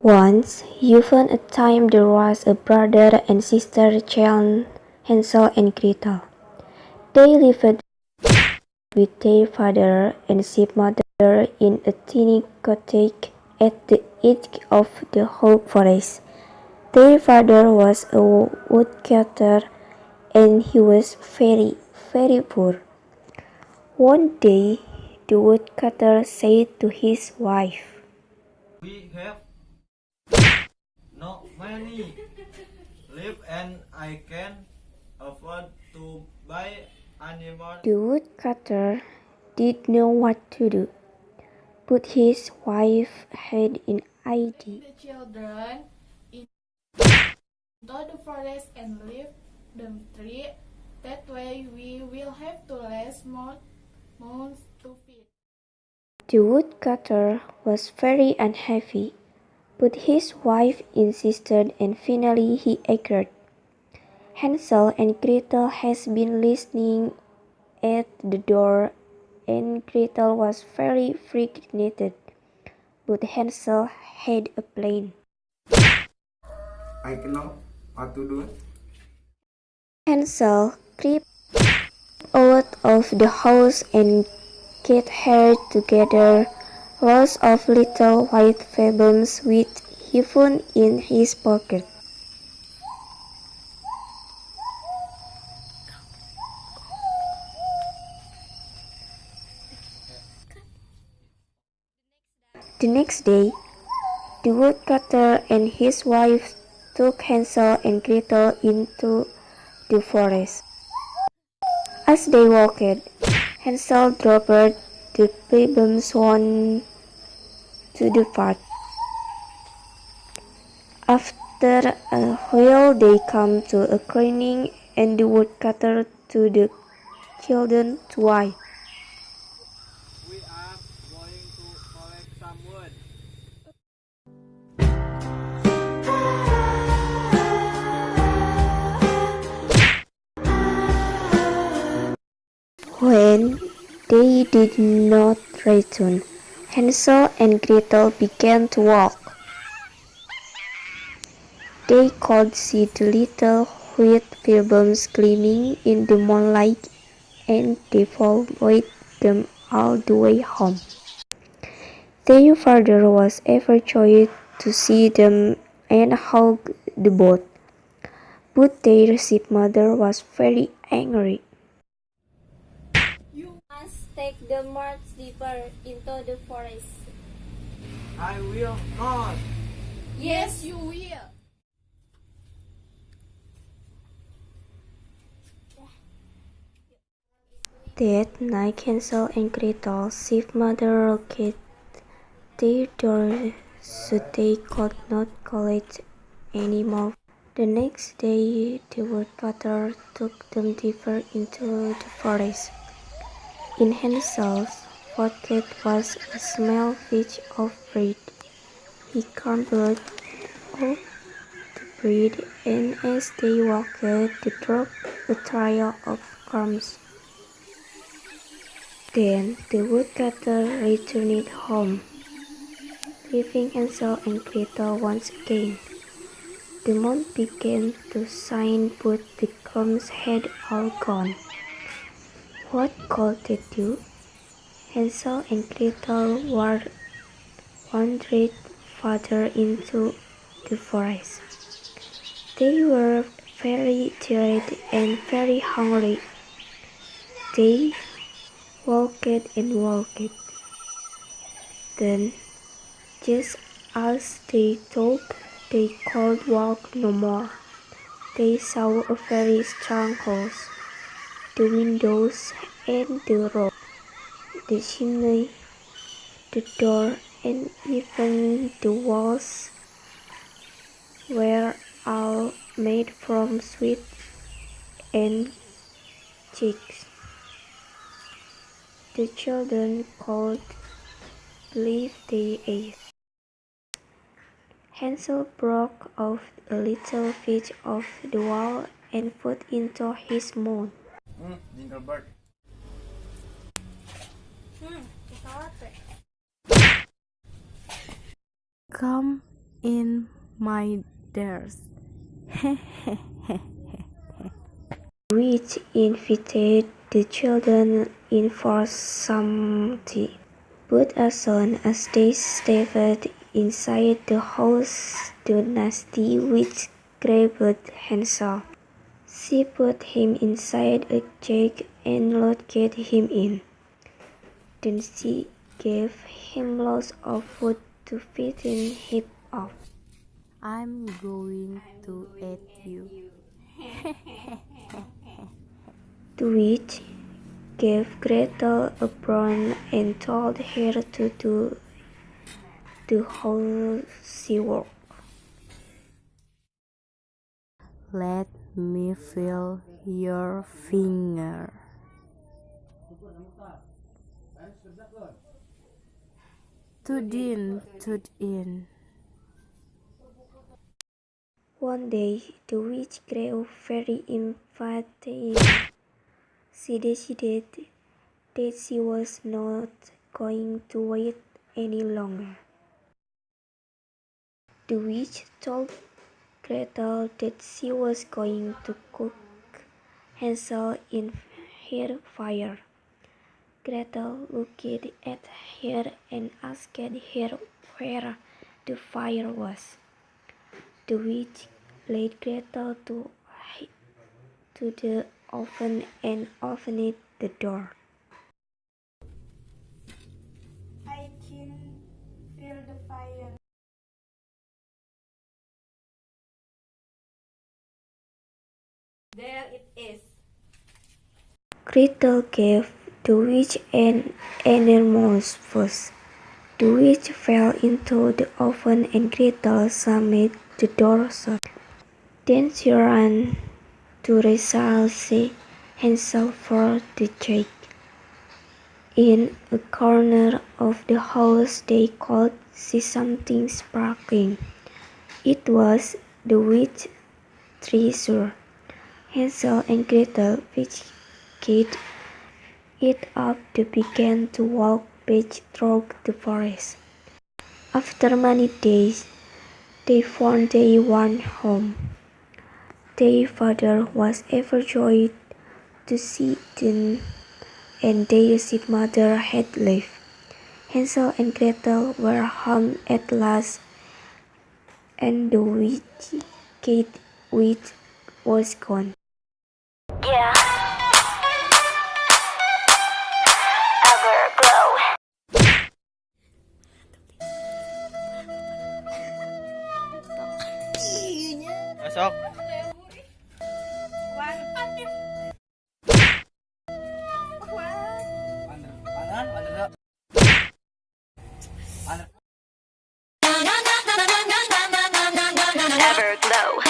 Once, upon a time there was a brother and sister child, Hansel and Gretel. They lived with their father and stepmother in a tiny cottage at the edge of the whole forest. Their father was a woodcutter and he was very, very poor. One day, the woodcutter said to his wife, "We have no money left and I can afford to buy animal." The woodcutter did know what to do, but his wife had an idea. The children into the forest and leave them tree. That way we will have to less months to feed. The woodcutter was very unhappy, but his wife insisted and finally he agreed. Hansel and Gretel had been listening at the door and Gretel was very frightened, but Hansel had a plan. I know what to do. Hansel crept out of the house and got her together lots of little white pebbles with he found in his pocket. The next day, the woodcutter and his wife took Hansel and Gretel into the forest. As they walked, Hansel dropped the pebbles one to the path. After a while they come to a clearing and the woodcutter to the children to why. We are going to collect some wood. When they did not return, Hansel and Gretel began to walk. They could see the little white pebbles gleaming in the moonlight, and they followed them all the way home. Their father was overjoyed to see them and hugged the boat, but their stepmother was very angry. You must take the march deeper into the forest. I will not. Yes, you will. That night Hansel and Gretel's stepmother locked their door so they could not collect any more. The next day the woodcutter took them deeper into the forest. In Hansel's pocket was a small piece of bread. He crumbled up the bread and as they walked they dropped a trail of crumbs. Then the woodcutter returned home, leaving Hansel and Gretel once again. The moon began to shine, but the crumbs had all gone. What could they do? Hansel and Gretel wandered farther into the forest. They were very tired and very hungry. They walked and walked. Then, just as they thought they could walk no more, they saw a very strong house. The windows and the roof, the chimney, the door, and even the walls were all made from sweet and chicks. The children could believe they ate. Hansel broke off a little piece of the wall and put into his mouth. Jingle bird. Coklat. Come in my dress. Which invited the children in for some tea. But as soon as they stepped inside the house, the nasty witch grabbed Hansel. She put him inside a jug and locked him in. Then she gave him lots of food to feed him off. I'm going to eat you. The witch gave Gretel a broom and told her to do the housework. Let me feel your finger. Tudin. One day, the witch grew very impatient. She decided that she was not going to wait any longer. The witch told Gretel that she was going to cook Hansel in her fire. Gretel looked at her and asked her where the fire was. The witch led Gretel to the oven and opened the door. I can feel the fire. There it is. Gretel gave the witch an enormous push. The witch fell into the oven and Gretel slammed the door shut. Then she ran to rescue Hansel for the jug. In a corner of the house they could see something sparkling. It was the witch's treasure. Hansel and Gretel picked it up and began to walk back through the forest. After many days, they found their one home. Their father was overjoyed to see them, and their stepmother had left. Hansel and Gretel were home at last, and the wicked witch was gone. Masuk. Everglow.